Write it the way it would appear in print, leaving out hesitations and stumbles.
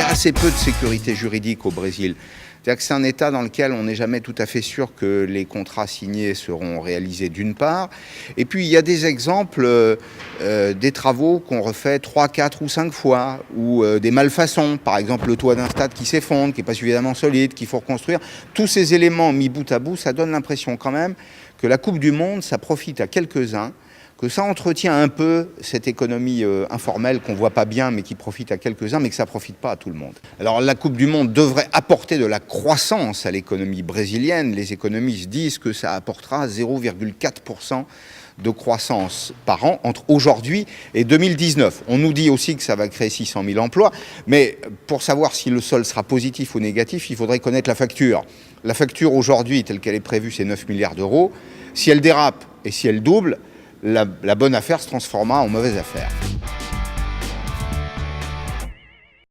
y a assez peu de sécurité juridique au Brésil. C'est-à-dire que c'est un État dans lequel on n'est jamais tout à fait sûr que les contrats signés seront réalisés d'une part. Et puis il y a des exemples des travaux qu'on refait 3, 4 ou 5 fois, ou des malfaçons, par exemple le toit d'un stade qui s'effondre, qui n'est pas suffisamment solide, qu'il faut reconstruire. Tous ces éléments mis bout à bout, ça donne l'impression quand même que la Coupe du Monde, ça profite à quelques-uns, que ça entretient un peu cette économie informelle qu'on ne voit pas bien, mais qui profite à quelques-uns, mais que ça ne profite pas à tout le monde. Alors la Coupe du Monde devrait apporter de la croissance à l'économie brésilienne. Les économistes disent que ça apportera 0,4% de croissance par an entre aujourd'hui et 2019. On nous dit aussi que ça va créer 600 000 emplois, mais pour savoir si le solde sera positif ou négatif, il faudrait connaître la facture. La facture aujourd'hui, telle qu'elle est prévue, c'est 9 milliards d'euros. Si elle dérape et si elle double, la bonne affaire se transformera en mauvaise affaire.